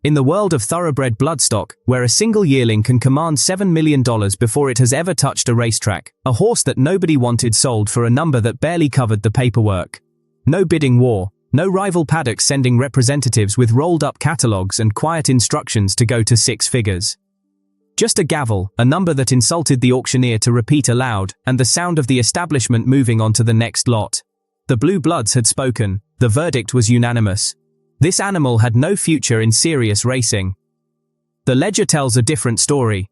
In the world of thoroughbred bloodstock, where a single yearling can command $7 million before it has ever touched a racetrack, a horse that nobody wanted sold for a number that barely covered the paperwork. No bidding war, no rival paddocks sending representatives with rolled-up catalogs and quiet instructions to go to six figures. Just a gavel, a number that insulted the auctioneer to repeat aloud, and the sound of the establishment moving on to the next lot. The blue bloods had spoken. The verdict was unanimous. This animal had no future in serious racing. The ledger tells a different story.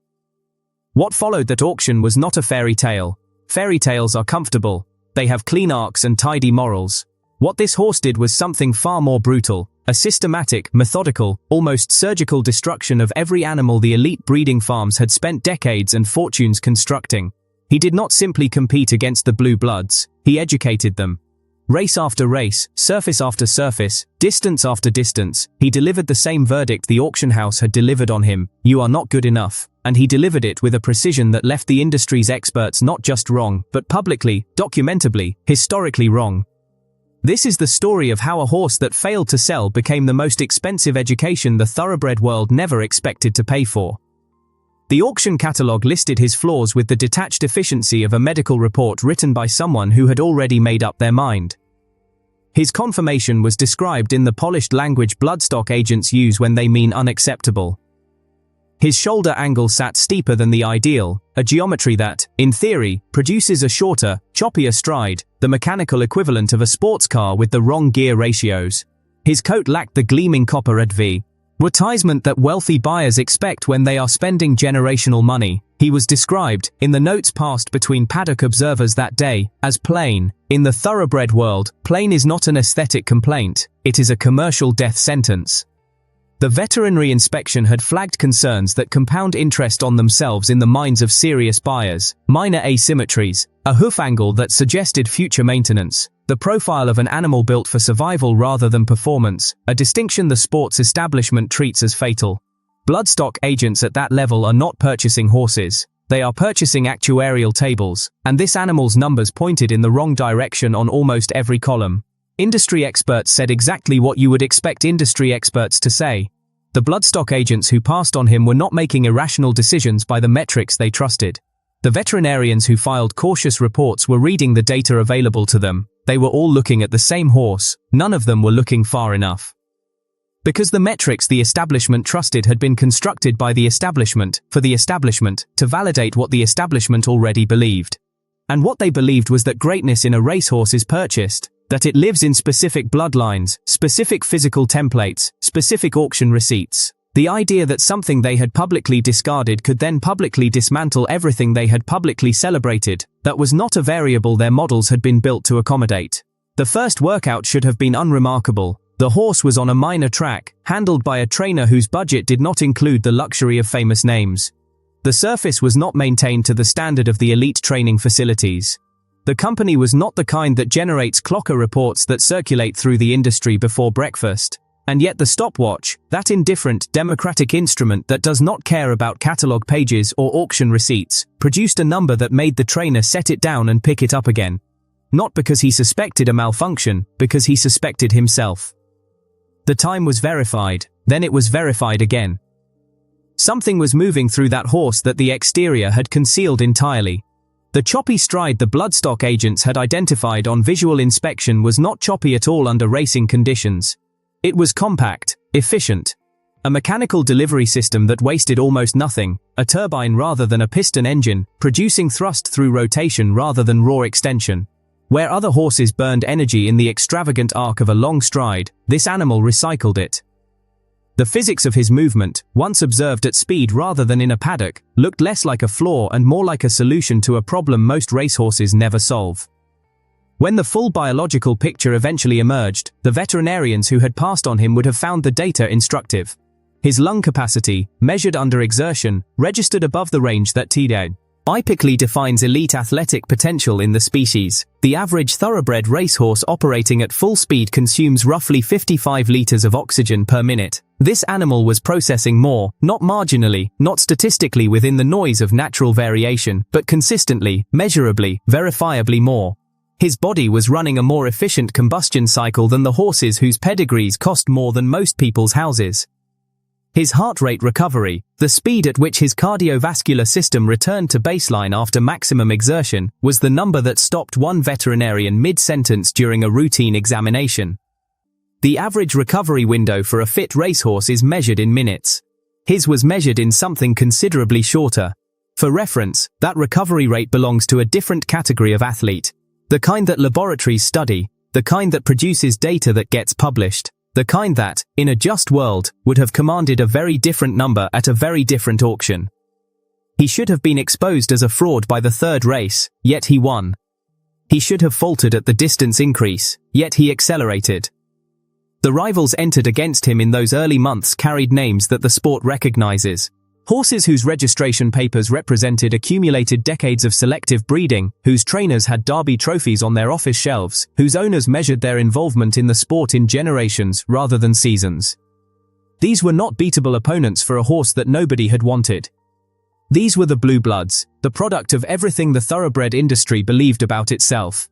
What followed that auction was not a fairy tale. Fairy tales are comfortable. They have clean arcs and tidy morals. What this horse did was something far more brutal. A systematic, methodical, almost surgical destruction of every animal the elite breeding farms had spent decades and fortunes constructing. He did not simply compete against the blue bloods. He educated them. Race after race, surface after surface, distance after distance, he delivered the same verdict the auction house had delivered on him: you are not good enough. And he delivered it with a precision that left the industry's experts not just wrong, but publicly, documentably, historically wrong. This is the story of how a horse that failed to sell became the most expensive education the thoroughbred world never expected to pay for. The auction catalogue listed his flaws with the detached efficiency of a medical report written by someone who had already made up their mind. His conformation was described in the polished language bloodstock agents use when they mean unacceptable. His shoulder angle sat steeper than the ideal, a geometry that, in theory, produces a shorter, choppier stride, the mechanical equivalent of a sports car with the wrong gear ratios. His coat lacked the gleaming copper advertisement that wealthy buyers expect when they are spending generational money. He was described, in the notes passed between paddock observers that day, as plain. In the thoroughbred world, plain is not an aesthetic complaint, it is a commercial death sentence. The veterinary inspection had flagged concerns that compound interest on themselves in the minds of serious buyers: minor asymmetries, a hoof angle that suggested future maintenance, the profile of an animal built for survival rather than performance, a distinction the sports establishment treats as fatal. Bloodstock agents at that level are not purchasing horses. They are purchasing actuarial tables, and this animal's numbers pointed in the wrong direction on almost every column. Industry experts said exactly what you would expect industry experts to say. The bloodstock agents who passed on him were not making irrational decisions by the metrics they trusted. The veterinarians who filed cautious reports were reading the data available to them. They were all looking at the same horse. None of them were looking far enough. Because the metrics the establishment trusted had been constructed by the establishment, for the establishment, to validate what the establishment already believed. And what they believed was that greatness in a racehorse is purchased, that it lives in specific bloodlines, specific physical templates, specific auction receipts. The idea that something they had publicly discarded could then publicly dismantle everything they had publicly celebrated, that was not a variable their models had been built to accommodate. The first workout should have been unremarkable. The horse was on a minor track, handled by a trainer whose budget did not include the luxury of famous names. The surface was not maintained to the standard of the elite training facilities. The company was not the kind that generates clocker reports that circulate through the industry before breakfast. And yet the stopwatch, that indifferent, democratic instrument that does not care about catalogue pages or auction receipts, produced a number that made the trainer set it down and pick it up again. Not because he suspected a malfunction, because he suspected himself. The time was verified, then it was verified again. Something was moving through that horse that the exterior had concealed entirely. The choppy stride the bloodstock agents had identified on visual inspection was not choppy at all under racing conditions. It was compact, efficient. A mechanical delivery system that wasted almost nothing, a turbine rather than a piston engine, producing thrust through rotation rather than raw extension. Where other horses burned energy in the extravagant arc of a long stride, this animal recycled it. The physics of his movement, once observed at speed rather than in a paddock, looked less like a flaw and more like a solution to a problem most racehorses never solve. When the full biological picture eventually emerged, the veterinarians who had passed on him would have found the data instructive. His lung capacity, measured under exertion, registered above the range that typically defines elite athletic potential in the species. The average thoroughbred racehorse operating at full speed consumes roughly 55 liters of oxygen per minute. This animal was processing more, not marginally, not statistically within the noise of natural variation, but consistently, measurably, verifiably more. His body was running a more efficient combustion cycle than the horses whose pedigrees cost more than most people's houses. His heart rate recovery, the speed at which his cardiovascular system returned to baseline after maximum exertion, was the number that stopped one veterinarian mid-sentence during a routine examination. The average recovery window for a fit racehorse is measured in minutes. His was measured in something considerably shorter. For reference, that recovery rate belongs to a different category of athlete. The kind that laboratories study, the kind that produces data that gets published, the kind that, in a just world, would have commanded a very different number at a very different auction. He should have been exposed as a fraud by the third race, yet he won. He should have faltered at the distance increase, yet he accelerated. The rivals entered against him in those early months carried names that the sport recognizes. Horses whose registration papers represented accumulated decades of selective breeding, whose trainers had Derby trophies on their office shelves, whose owners measured their involvement in the sport in generations rather than seasons. These were not beatable opponents for a horse that nobody had wanted. These were the blue bloods, the product of everything the thoroughbred industry believed about itself.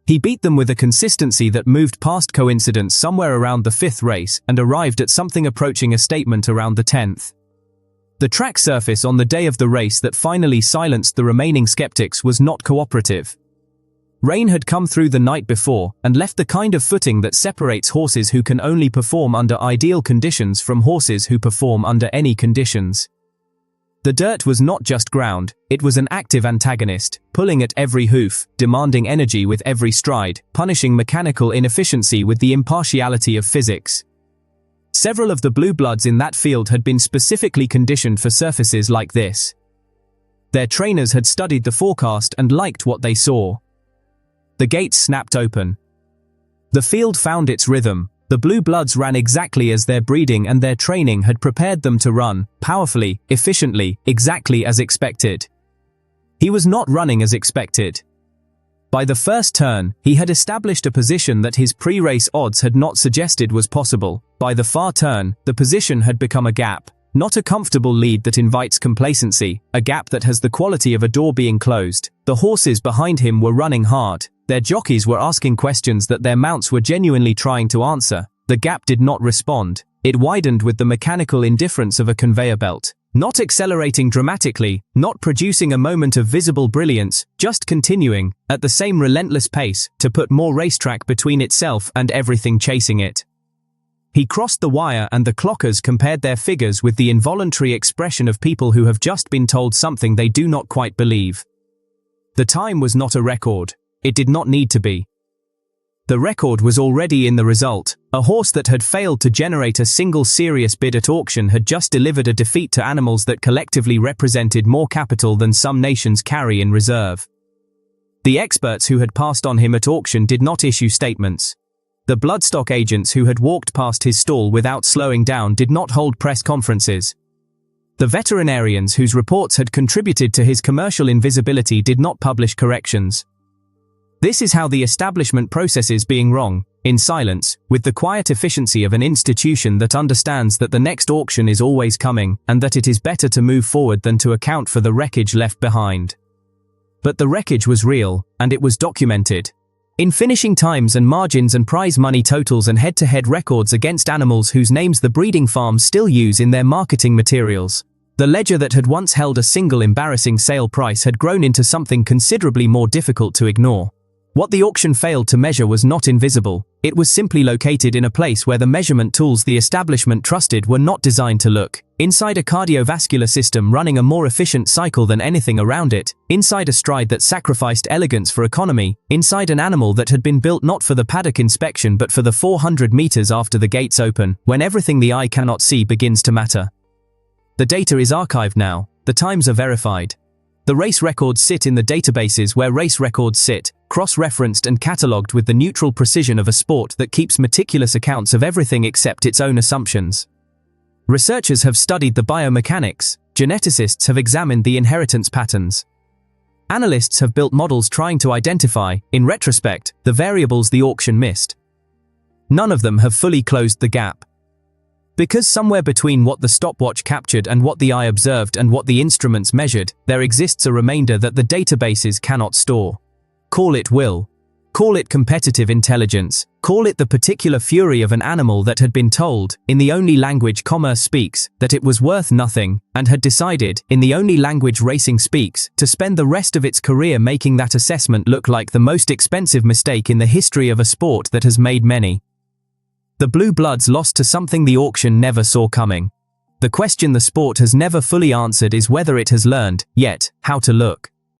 He beat them with a consistency that moved past coincidence somewhere around the 5th race and arrived at something approaching a statement around the 10th. The track surface on the day of the race that finally silenced the remaining skeptics was not cooperative. Rain had come through the night before and left the kind of footing that separates horses who can only perform under ideal conditions from horses who perform under any conditions. The dirt was not just ground, it was an active antagonist, pulling at every hoof, demanding energy with every stride, punishing mechanical inefficiency with the impartiality of physics. Several of the blue bloods in that field had been specifically conditioned for surfaces like this. Their trainers had studied the forecast and liked what they saw. The gates snapped open. The field found its rhythm. The blue bloods ran exactly as their breeding and their training had prepared them to run, powerfully, efficiently, exactly as expected. He was not running as expected. By the first turn, he had established a position that his pre-race odds had not suggested was possible. By the far turn, the position had become a gap, not a comfortable lead that invites complacency, a gap that has the quality of a door being closed. The horses behind him were running hard. Their jockeys were asking questions that their mounts were genuinely trying to answer. The gap did not respond. It widened with the mechanical indifference of a conveyor belt. Not accelerating dramatically, not producing a moment of visible brilliance, just continuing, at the same relentless pace, to put more racetrack between itself and everything chasing it. He crossed the wire and the clockers compared their figures with the involuntary expression of people who have just been told something they do not quite believe. The time was not a record. It did not need to be. The record was already in the result. A horse that had failed to generate a single serious bid at auction had just delivered a defeat to animals that collectively represented more capital than some nations carry in reserve. The experts who had passed on him at auction did not issue statements. The bloodstock agents who had walked past his stall without slowing down did not hold press conferences. The veterinarians whose reports had contributed to his commercial invisibility did not publish corrections. This is how the establishment processes being wrong, in silence, with the quiet efficiency of an institution that understands that the next auction is always coming, and that it is better to move forward than to account for the wreckage left behind. But the wreckage was real, and it was documented. In finishing times and margins and prize money totals and head-to-head records against animals whose names the breeding farms still use in their marketing materials. The ledger that had once held a single embarrassing sale price had grown into something considerably more difficult to ignore. What the auction failed to measure was not invisible, it was simply located in a place where the measurement tools the establishment trusted were not designed to look. Inside a cardiovascular system running a more efficient cycle than anything around it, inside a stride that sacrificed elegance for economy, inside an animal that had been built not for the paddock inspection but for the 400 meters after the gates open, when everything the eye cannot see begins to matter. The data is archived now, the times are verified. The race records sit in the databases where race records sit, cross-referenced and catalogued with the neutral precision of a sport that keeps meticulous accounts of everything except its own assumptions. Researchers have studied the biomechanics, geneticists have examined the inheritance patterns. Analysts have built models trying to identify, in retrospect, the variables the auction missed. None of them have fully closed the gap. Because somewhere between what the stopwatch captured and what the eye observed and what the instruments measured, there exists a remainder that the databases cannot store. Call it will. Call it competitive intelligence, call it the particular fury of an animal that had been told, in the only language commerce speaks, that it was worth nothing, and had decided, in the only language racing speaks, to spend the rest of its career making that assessment look like the most expensive mistake in the history of a sport that has made many. The Blue Bloods lost to something the auction never saw coming. The question the sport has never fully answered is whether it has learned, yet, how to look.